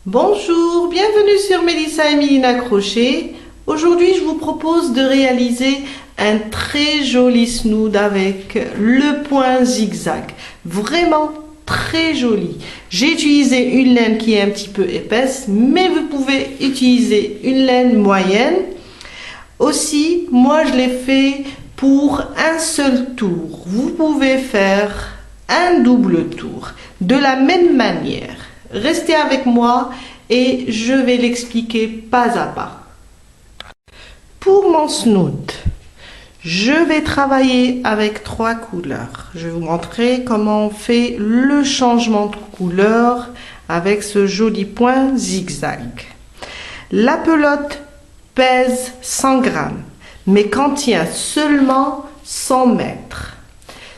Bonjour, bienvenue sur Mélissa et Mélina Crochet. Aujourd'hui, je vous propose de réaliser un très joli snood avec le point zigzag. Vraiment très joli. J'ai utilisé une laine qui est un petit peu épaisse, mais vous pouvez utiliser une laine moyenne. Aussi, moi je l'ai fait pour un seul tour. Vous pouvez faire un double tour de la même manière. Restez avec moi et je vais l'expliquer pas à pas. Pour mon snood, je vais travailler avec 3 couleurs. Je vais vous montrer comment on fait le changement de couleur avec ce joli point zigzag. La pelote pèse 100 grammes, mais contient seulement 100 mètres.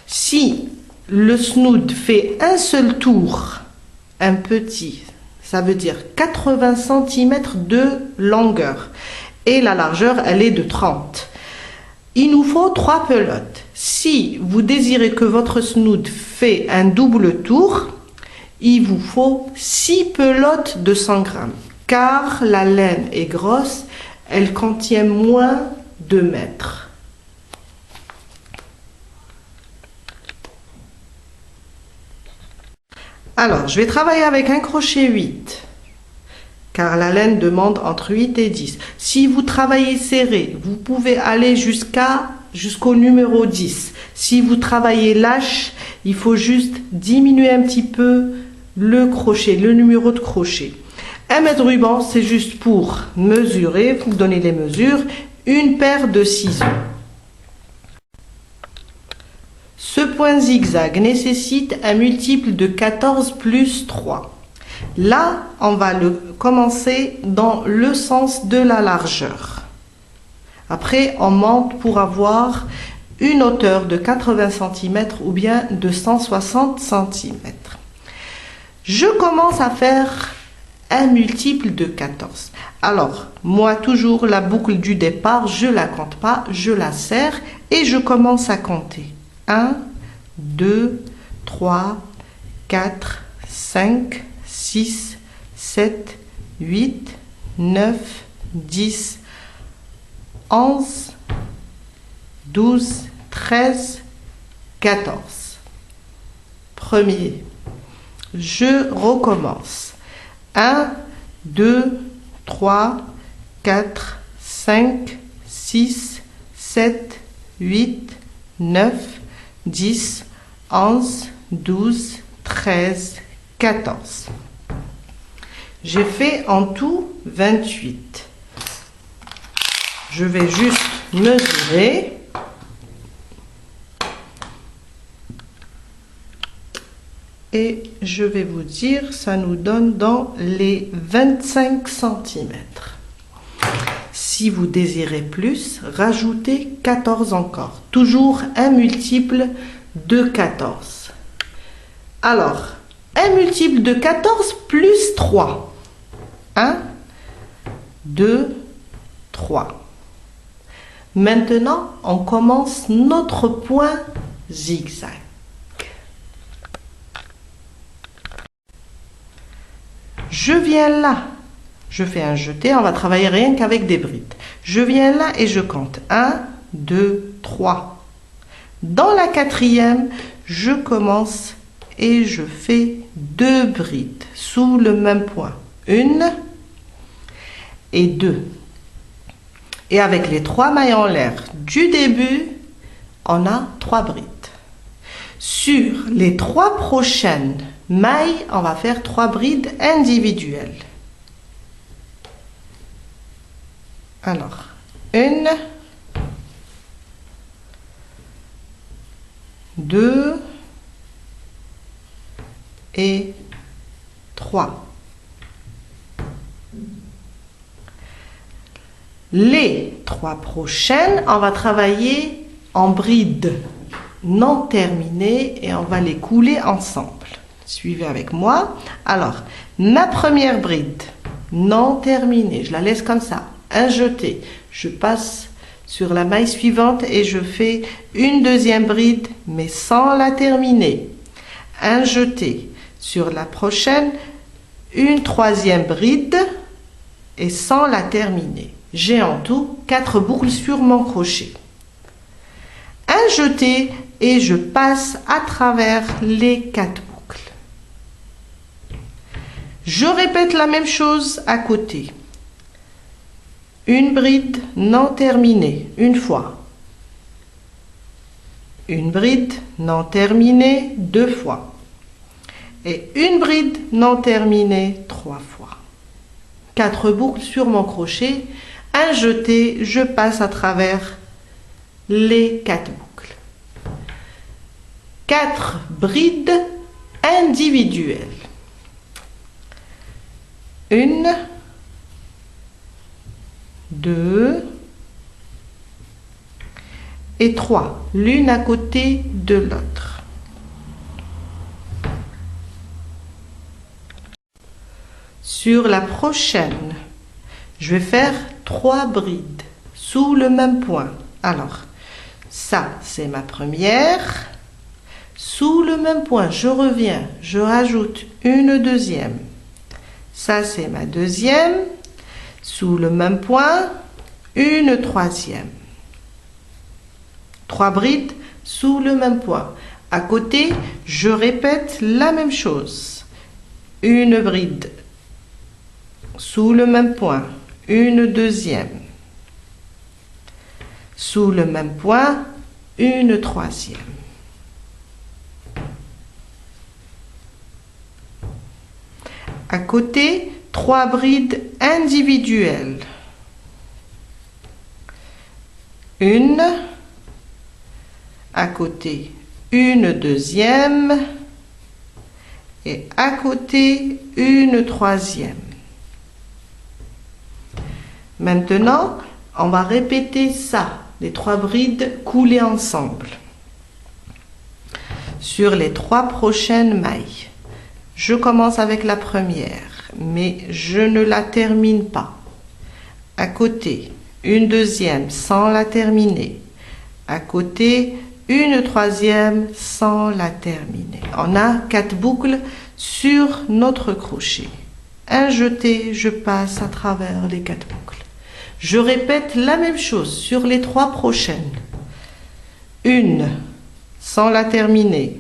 Si le snood fait un seul tour, un petit, ça veut dire 80 cm de longueur et la largeur elle est de 30. Il nous faut 3 pelotes. Si vous désirez que votre snood fait un double tour, il vous faut 6 pelotes de 100 grammes car la laine est grosse, elle contient moins de mètres. Alors, je vais travailler avec un crochet 8, car la laine demande entre 8 et 10. Si vous travaillez serré, vous pouvez aller jusqu'au numéro 10. Si vous travaillez lâche, il faut juste diminuer un petit peu le crochet, le numéro de crochet. 1 mètre ruban, c'est juste pour mesurer, vous donnez les mesures, une paire de ciseaux. Ce point zigzag nécessite un multiple de 14 plus 3. Là, on va commencer dans le sens de la largeur. Après, on monte pour avoir une hauteur de 80 cm ou bien de 160 cm. Je commence à faire un multiple de 14. Alors, moi, toujours la boucle du départ, je ne la compte pas, je la serre et je commence à compter. 1, 2, 3, 4, 5, 6, 7, 8, 9, 10, 11, 12, 13, 14. Premier. Je recommence. 1, 2, 3, 4, 5, 6, 7, 8, 9, 10, 11, 12, 13, 14. J'ai fait en tout 28. Je vais juste mesurer. Et je vais vous dire, ça nous donne dans les 25 cm. Si vous désirez plus, rajoutez 14 encore. Toujours un multiple de 14. Alors, un multiple de 14 plus 3. 1, 2, 3. Maintenant, on commence notre point zigzag. Je viens là. Je fais un jeté, on va travailler rien qu'avec des brides. Je viens là et je compte 1, 2, 3. Dans la 4e, je commence et je fais 2 brides sous le même point. 1 et 2. Et avec les 3 mailles en l'air du début, on a 3 brides. Sur les 3 prochaines mailles, on va faire 3 brides individuelles. Alors, 1, 2 et 3. Les 3 prochaines, on va travailler en brides non terminées et on va les couler ensemble. Suivez avec moi. Alors, ma première bride non terminée, je la laisse comme ça. Un jeté, je passe sur la maille suivante et je fais une deuxième bride mais sans la terminer. Un jeté sur la prochaine, une troisième bride et sans la terminer. J'ai en tout 4 boucles sur mon crochet. Un jeté et je passe à travers les 4 boucles. Je répète la même chose à côté. Une bride non terminée, une fois. Une bride non terminée, 2 fois. Et une bride non terminée, 3 fois. 4 boucles sur mon crochet. Un jeté, je passe à travers les 4 boucles. 4 brides individuelles. 1, 2 et 3, l'une à côté de l'autre. Sur la prochaine, je vais faire 3 brides sous le même point. Alors, ça, c'est ma première. Sous le même point, je reviens, je rajoute une deuxième. Ça, c'est ma deuxième. Sous le même point, une troisième. 3 brides sous le même point. À côté, je répète la même chose. Une bride sous le même point, une deuxième. Sous le même point, une troisième. À côté, 3 brides individuelles. Une, à côté, une deuxième et à côté, une troisième. Maintenant, on va répéter ça, les 3 brides coulées ensemble. Sur les 3 prochaines mailles, je commence avec la première, mais je ne la termine pas. À côté, une deuxième sans la terminer. À côté, une troisième sans la terminer. On a 4 boucles sur notre crochet. Un jeté, je passe à travers les 4 boucles. Je répète la même chose sur les 3 prochaines. Une sans la terminer.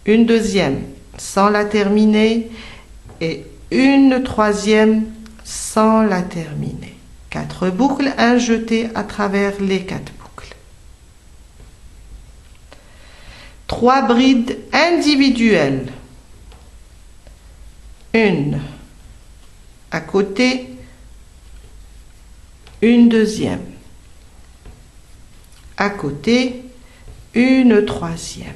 Une deuxième sans la terminer et une troisième sans la terminer. 4 boucles, un jeté à travers les 4 boucles. 3 brides individuelles. Une à côté, une deuxième. À côté, une troisième.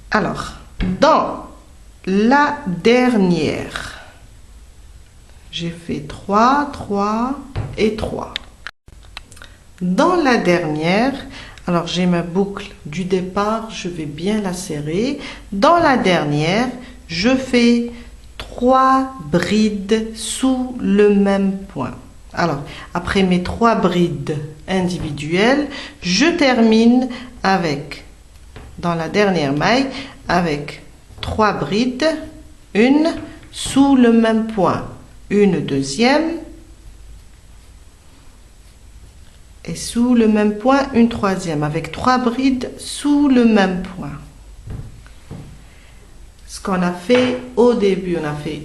Alors, dans la dernière, j'ai fait 3, 3 et 3. Dans la dernière, alors j'ai ma boucle du départ, je vais bien la serrer. Dans la dernière, je fais 3 brides sous le même point. Alors, après mes 3 brides individuelles, je termine avec, dans la dernière maille, avec 3 brides, une sous le même point, une deuxième, et sous le même point, une troisième, avec 3 brides sous le même point. Ce qu'on a fait au début, on a fait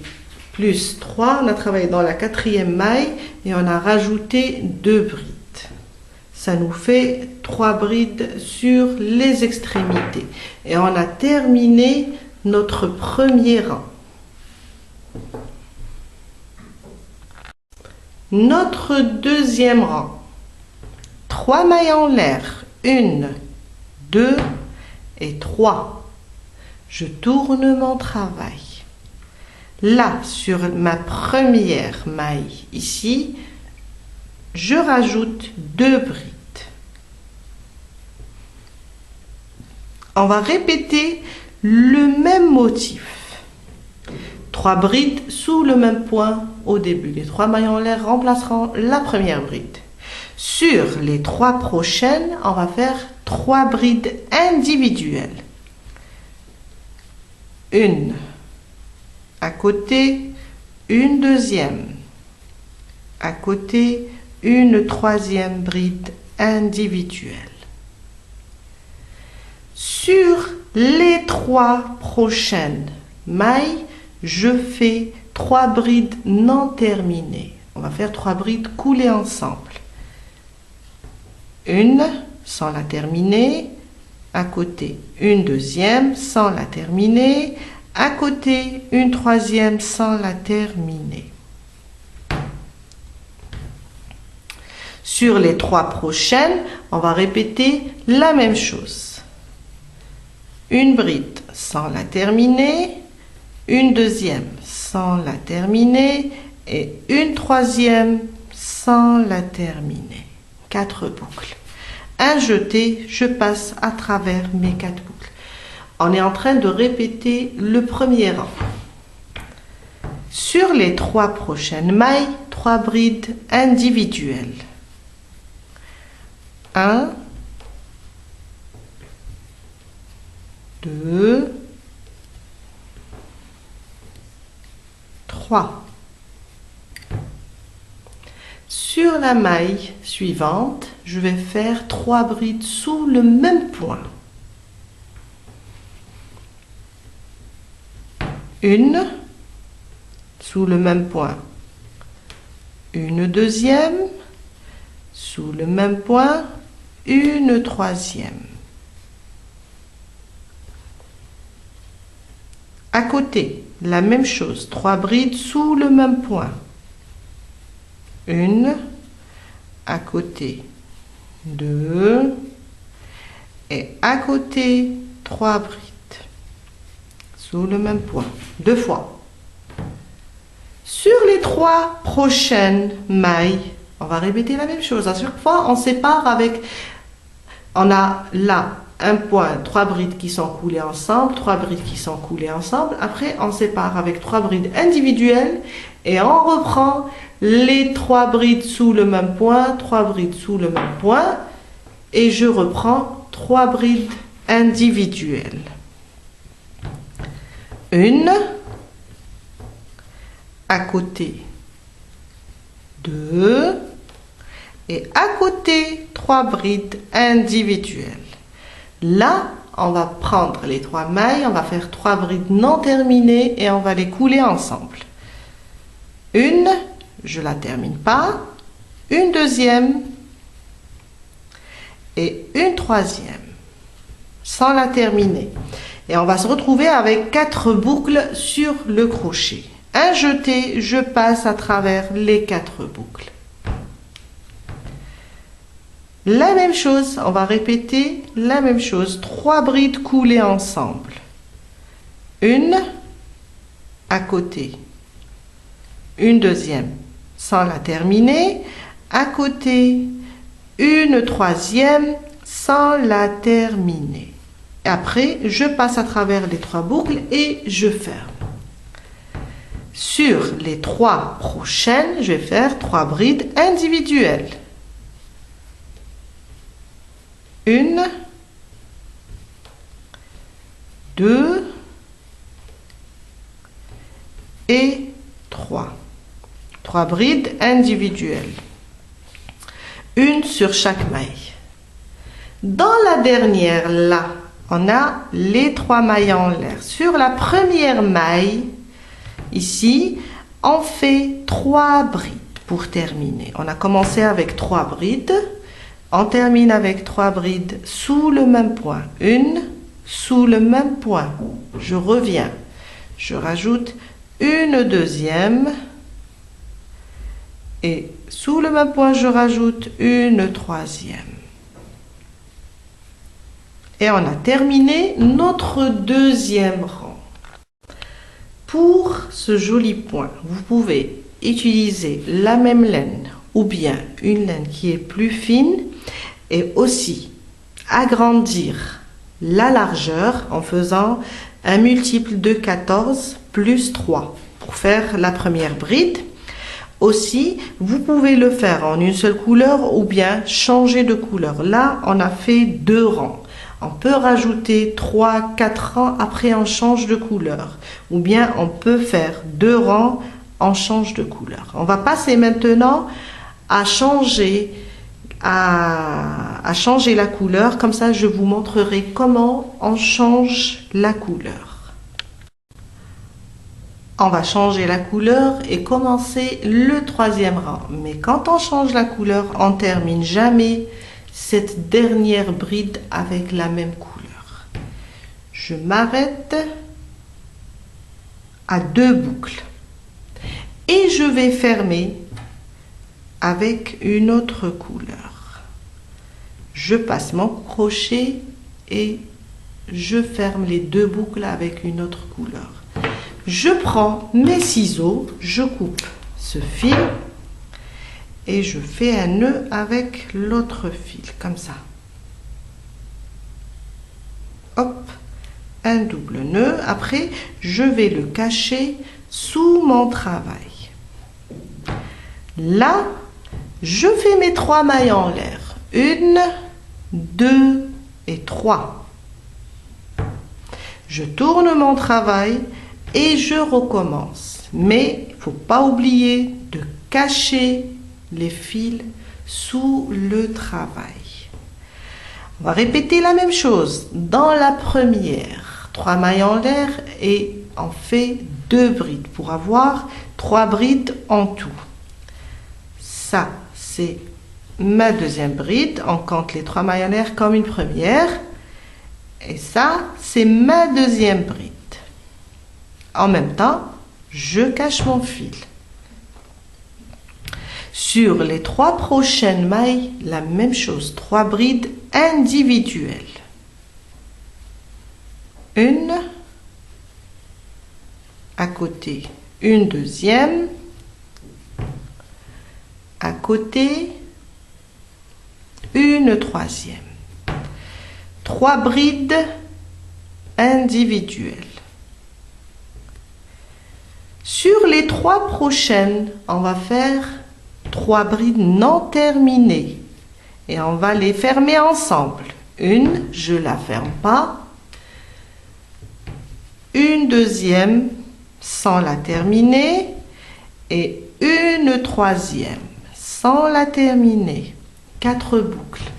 plus 3, on a travaillé dans la 4e maille et on a rajouté 2 brides. Ça nous fait 3 brides sur les extrémités. Et on a terminé notre premier rang. Notre deuxième rang. 3 mailles en l'air. 1, 2 et 3. Je tourne mon travail. Là, sur ma première maille, ici, je rajoute 2 brides. On va répéter le même motif. 3 brides sous le même point au début. Les 3 mailles en l'air remplaceront la première bride. Sur les 3 prochaines, on va faire 3 brides individuelles. Une à côté, une deuxième. À côté, une troisième bride individuelle. Sur les 3 prochaines mailles, je fais 3 brides non terminées. On va faire 3 brides coulées ensemble. Une sans la terminer, à côté une deuxième sans la terminer, à côté une troisième sans la terminer. Sur les 3 prochaines, on va répéter la même chose. Une bride sans la terminer, une deuxième sans la terminer et une troisième sans la terminer. 4 boucles. Un jeté, je passe à travers mes 4 boucles. On est en train de répéter le premier rang. Sur les 3 prochaines mailles, 3 brides individuelles. 1, 2, 3. Sur la maille suivante, je vais faire 3 brides sous le même point. Une sous le même point. Une deuxième sous le même point. Une troisième. À côté, la même chose, 3 brides sous le même point. Une, à côté, 2, et à côté, 3 brides sous le même point, 2 fois. Sur les 3 prochaines mailles, on va répéter la même chose. À chaque fois, on sépare avec, on a là un point, 3 brides qui sont coulées ensemble, 3 brides qui sont coulées ensemble. Après, on sépare avec 3 brides individuelles et on reprend les 3 brides sous le même point, 3 brides sous le même point et je reprends 3 brides individuelles. Une, à côté, 2 et à côté, 3 brides individuelles. Là, on va prendre les 3 mailles, on va faire 3 brides non terminées et on va les couler ensemble. Une, je la termine pas, une deuxième et une troisième sans la terminer. Et on va se retrouver avec 4 boucles sur le crochet. Un jeté, je passe à travers les 4 boucles. La même chose, on va répéter la même chose. 3 brides coulées ensemble. Une à côté. Une deuxième sans la terminer. À côté, une troisième sans la terminer. Après, je passe à travers les 3 boucles et je ferme. Sur les 3 prochaines, je vais faire 3 brides individuelles. Une, 2 et 3. 3 brides individuelles. Une sur chaque maille. Dans la dernière, là, on a les 3 mailles en l'air. Sur la première maille, ici, on fait 3 brides pour terminer. On a commencé avec 3 brides. On termine avec 3 brides sous le même point. Une sous le même point. Je reviens. Je rajoute une deuxième. Et sous le même point, je rajoute une troisième. Et on a terminé notre deuxième rang. Pour ce joli point, vous pouvez utiliser la même laine ou bien une laine qui est plus fine et aussi agrandir la largeur en faisant un multiple de 14 plus 3 pour faire la première bride. Aussi, vous pouvez le faire en une seule couleur ou bien changer de couleur. Là, on a fait 2 rangs. On peut rajouter 3, 4 rangs, après on change de couleur. Ou bien on peut faire 2 rangs, on change de couleur. On va passer maintenant à changer la couleur. Comme ça, je vous montrerai comment on change la couleur. On va changer la couleur et commencer le 3e rang. Mais quand on change la couleur, on ne termine jamais cette dernière bride avec la même couleur. Je m'arrête à 2 boucles. Et je vais fermer avec une autre couleur. Je passe mon crochet et je ferme les 2 boucles avec une autre couleur. Je prends mes ciseaux, je coupe ce fil et je fais un nœud avec l'autre fil, comme ça. Hop, un double nœud. Après, je vais le cacher sous mon travail. Là, je fais mes 3 mailles en l'air. 1, 2 et 3. Je tourne mon travail et je recommence. Mais il ne faut pas oublier de cacher les fils sous le travail. On va répéter la même chose. Dans la première, 3 mailles en l'air et on fait 2 brides pour avoir 3 brides en tout. Ça, c'est ma deuxième bride. On compte les 3 mailles en l'air comme une première. Et ça, c'est ma deuxième bride. En même temps, je cache mon fil. Sur les 3 prochaines mailles, la même chose, 3 brides individuelles. Une, à côté, une deuxième, à côté, une troisième. 3 brides individuelles. Sur les 3 prochaines, on va faire 3 brides non terminées et on va les fermer ensemble. Une, je ne la ferme pas. Une deuxième sans la terminer et une troisième sans la terminer. 4 boucles.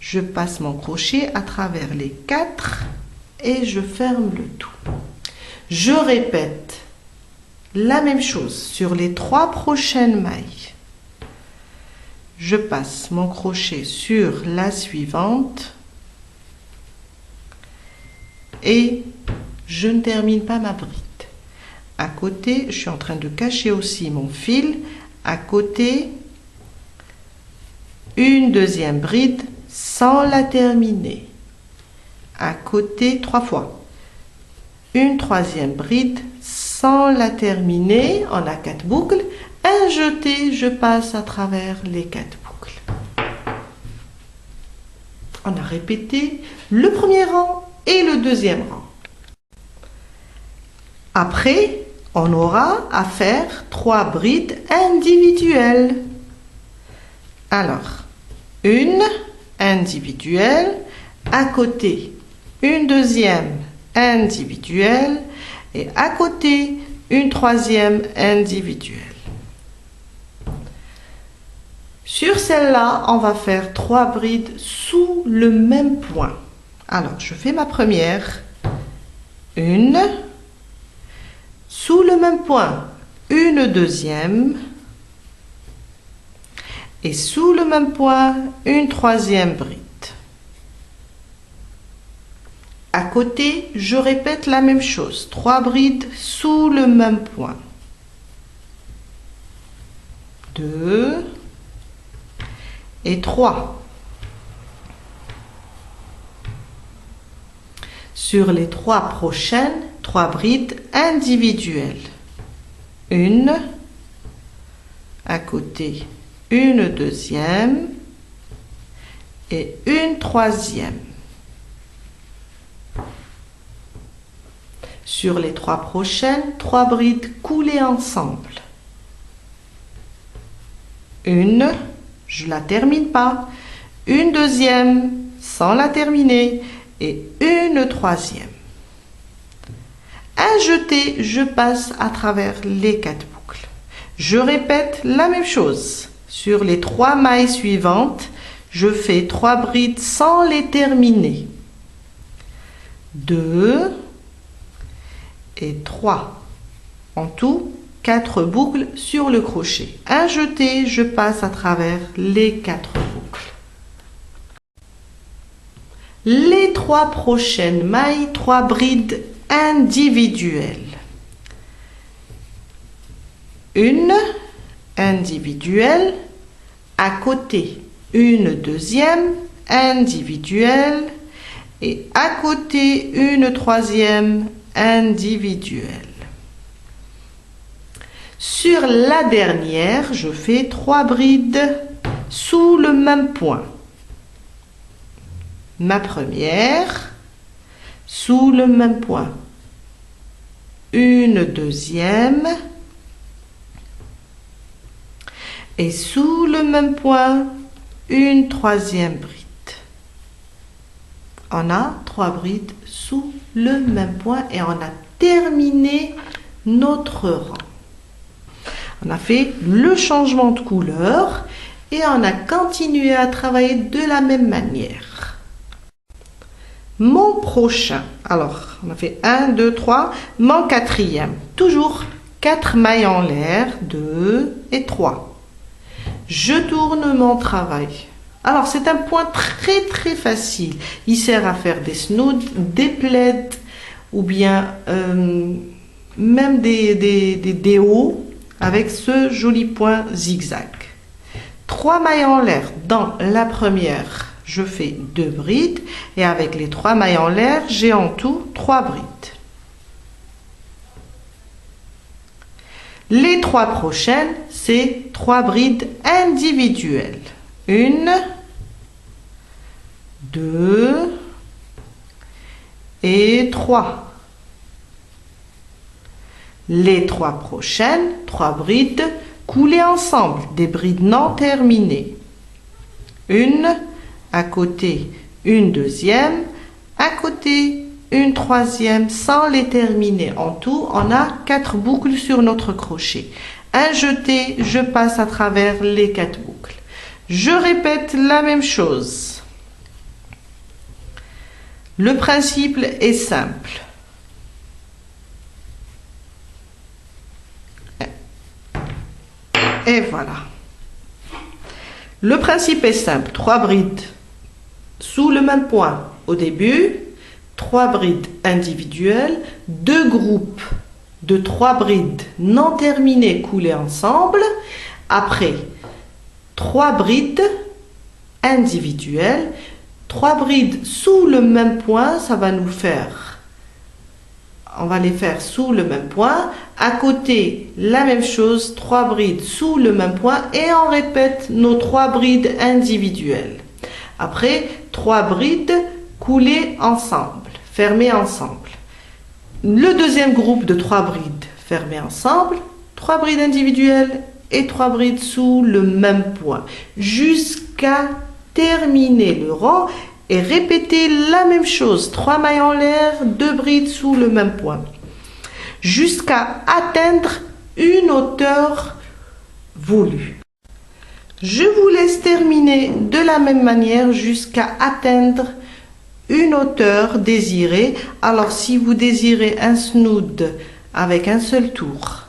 Je passe mon crochet à travers les 4 et je ferme le tout. Je répète la même chose sur les 3 prochaines mailles. Je passe mon crochet sur la suivante et je ne termine pas ma bride. À côté, je suis en train de cacher aussi mon fil. À côté, une deuxième bride sans la terminer. À côté, 3 fois. Une troisième bride sans la terminer. On a 4 boucles. Un jeté, je passe à travers les 4 boucles. On a répété le premier rang et le deuxième rang. Après, on aura à faire 3 brides individuelles. Alors, une individuelle, à côté, une deuxième individuelle et à côté, une troisième individuelle. Sur celle-là, on va faire 3 brides sous le même point. Alors, je fais ma première, une, sous le même point, une deuxième, et sous le même point, une troisième bride. À côté, je répète la même chose, 3 brides sous le même point. 2 et 3. Sur les 3 prochaines, 3 brides individuelles. Une, à côté, une deuxième et une troisième. Sur les 3 prochaines, 3 brides coulées ensemble. une, je la termine pas, une deuxième sans la terminer et une troisième. Un jeté, je passe à travers les 4 boucles. Je répète la même chose. Sur les 3 mailles suivantes, je fais 3 brides sans les terminer. 2 et 3. En tout, 4 boucles sur le crochet. Un jeté, je passe à travers les 4 boucles. Les 3 prochaines mailles, 3 brides individuelles. Une individuelle, à côté une deuxième individuelle et à côté une troisième individuelle. Sur la dernière, je fais 3 brides sous le même point. Ma première, sous le même point. Une deuxième et sous le même point, une troisième bride. On a 3 brides sous le même point et on a terminé notre rang. On a fait le changement de couleur et on a continué à travailler de la même manière. Mon prochain, alors on a fait 1, 2, 3, mon quatrième, toujours 4 mailles en l'air, 2 et 3. Je tourne mon travail. Alors c'est un point très facile. Il sert à faire des snoods, des plaids ou bien même des hauts avec ce joli point zigzag. 3 mailles en l'air. Dans la première, je fais 2 brides et avec les 3 mailles en l'air, j'ai en tout 3 brides. Les 3 prochaines, c'est 3 brides individuelles. 1, 2 et 3. Les 3 prochaines, 3 brides coulées ensemble, des brides non terminées. Une à côté, une deuxième, à côté, une troisième sans les terminer. En tout, on a 4 boucles sur notre crochet. Un jeté, je passe à travers les 4 boucles. Je répète la même chose. Le principe est simple. Et voilà. Le principe est simple. 3 brides sous le même point au début, 3 brides individuelles, 2 groupes de 3 brides non terminées coulées ensemble. Après, 3 brides individuelles, 3 brides sous le même point, ça va nous faire, on va les faire sous le même point. À côté, la même chose, 3 brides sous le même point et on répète nos 3 brides individuelles. Après, 3 brides coulées ensemble, fermées ensemble. Le deuxième groupe de 3 brides fermées ensemble, 3 brides individuelles et 3 brides sous le même point, jusqu'à terminer le rang et répéter la même chose. 3 mailles en l'air, 2 brides sous le même point, jusqu'à atteindre une hauteur voulue. Je vous laisse terminer de la même manière jusqu'à atteindre une hauteur désirée. Alors si vous désirez un snood avec un seul tour,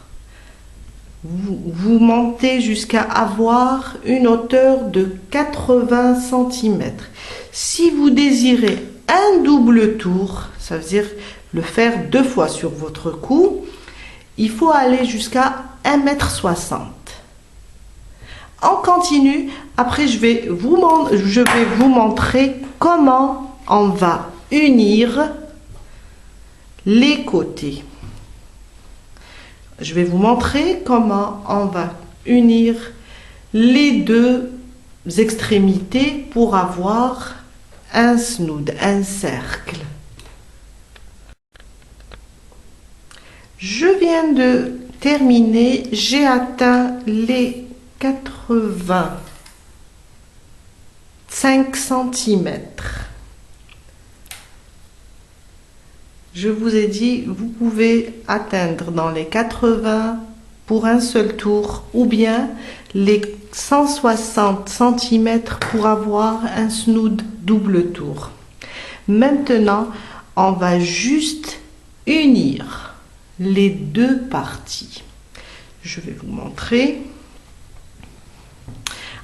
vous montez jusqu'à avoir une hauteur de 80 cm. Si vous désirez un double tour, ça veut dire le faire 2 fois sur votre cou, il faut aller jusqu'à 1,60 m. On continue. Après, je vais vous montrer comment on va unir les côtés. Je vais vous montrer comment on va unir les 2 extrémités pour avoir un snood, un cercle. Je viens de terminer, j'ai atteint les 85 centimètres. Je vous ai dit, vous pouvez atteindre dans les 80 pour un seul tour ou bien les 160 centimètres pour avoir un snood double tour. Maintenant, on va juste unir les deux parties. Je vais vous montrer.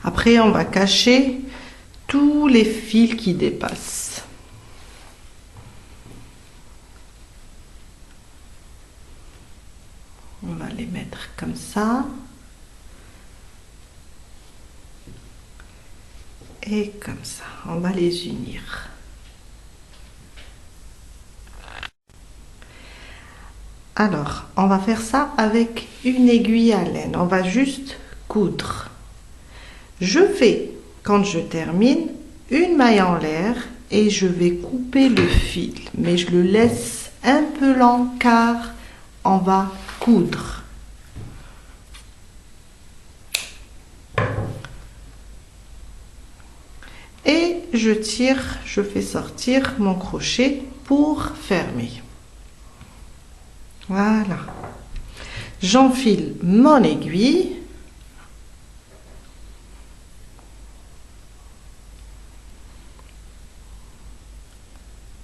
Après, on va cacher tous les fils qui dépassent. On va les mettre comme ça. Et comme ça, on va les unir. Alors, on va faire ça avec une aiguille à laine. On va juste coudre. Je fais, quand je termine, une maille en l'air et je vais couper le fil. Mais je le laisse un peu lent car on va coudre. Et je tire, je fais sortir mon crochet pour fermer. Voilà. J'enfile mon aiguille.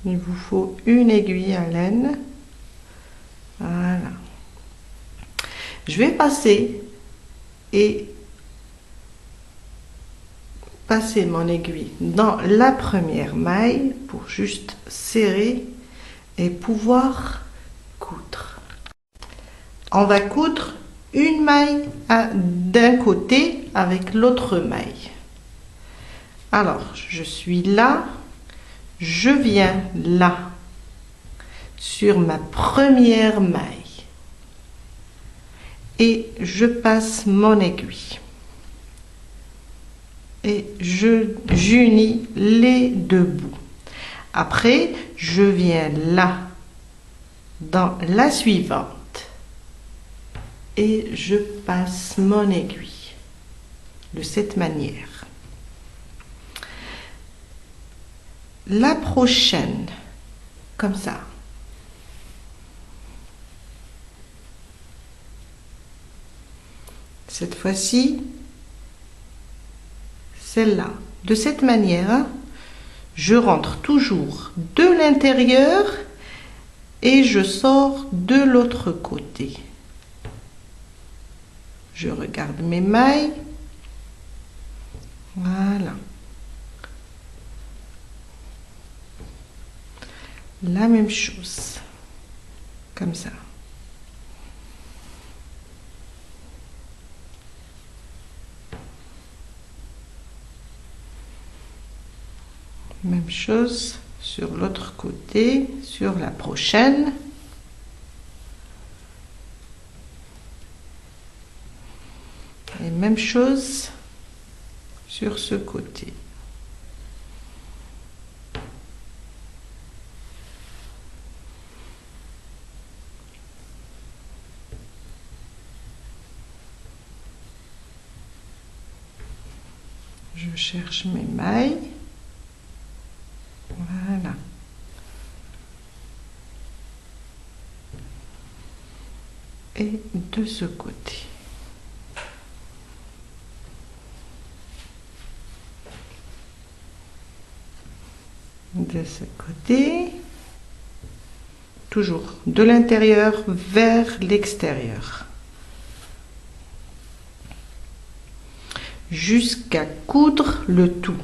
Il vous faut une aiguille à laine. Voilà. Je vais passer mon aiguille dans la première maille pour juste serrer et pouvoir coudre. On va coudre une maille d'un côté avec l'autre maille. Alors, je suis là, je viens là, sur ma première maille et je passe mon aiguille. Et j'unis les deux bouts. Après, je viens là, dans la suivante, et je passe mon aiguille de cette manière. La prochaine, comme ça. Cette fois-ci, celle-là. De cette manière, je rentre toujours de l'intérieur et je sors de l'autre côté. Je regarde mes mailles. Voilà. La même chose. Comme ça. Même chose sur l'autre côté, sur la prochaine. Et même chose sur ce côté. Je cherche mes mailles. Voilà. Et de ce côté. De ce côté. Toujours de l'intérieur vers l'extérieur. Jusqu'à coudre le tout.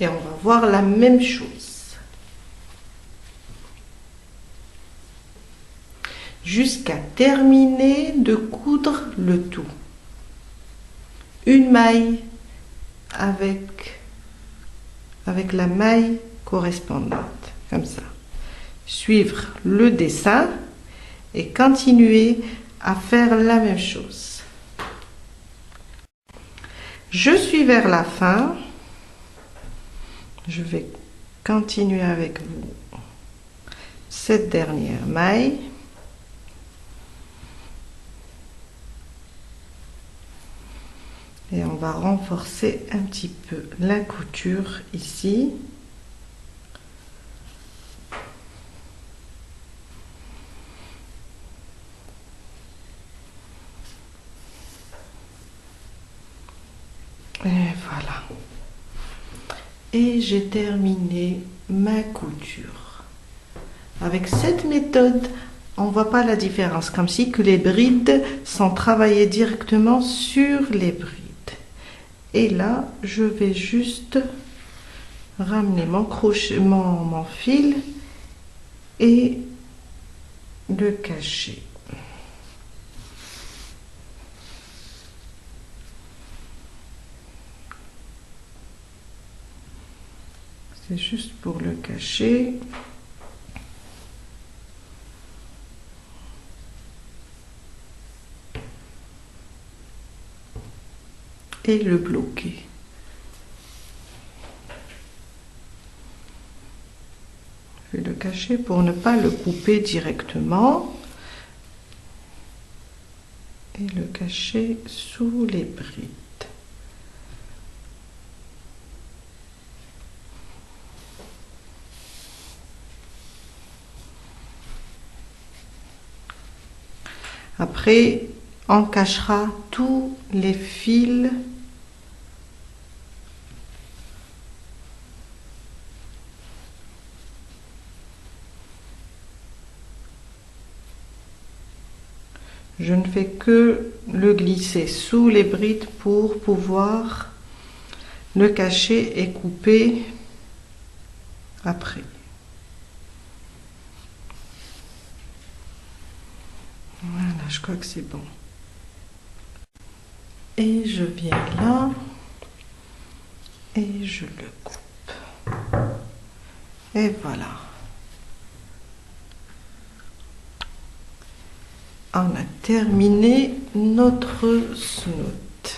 Et on va voir la même chose. Jusqu'à terminer de coudre le tout. Une maille avec la maille correspondante. comme ça. Suivre le dessin et continuer à faire la même chose. Je suis vers la fin. Je vais continuer avec vous cette dernière maille. Et on va renforcer un petit peu la couture ici. Et voilà. Et j'ai terminé ma couture. Avec cette méthode, on ne voit pas la différence, comme si que les brides sont travaillées directement sur les brides. Et là, je vais juste ramener mon crochet, mon fil et le cacher. C'est juste pour le cacher. Et le bloquer. Je vais le cacher pour ne pas le couper directement. Et le cacher sous les brides. Après, on cachera tous les fils je ne fais que le glisser sous les brides pour pouvoir le cacher et couper après. Voilà, je crois que c'est bon. Et je viens là et je le coupe. Et voilà. On a terminé notre snoot.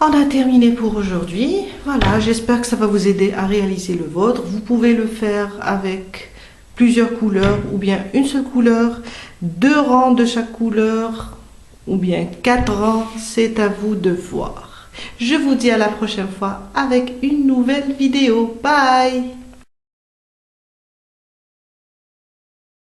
On a terminé pour aujourd'hui. Voilà, j'espère que ça va vous aider à réaliser le vôtre. Vous pouvez le faire avec plusieurs couleurs ou bien une seule couleur, 2 rangs de chaque couleur ou bien 4 rangs, c'est à vous de voir. Je vous dis à la prochaine fois avec une nouvelle vidéo. Bye!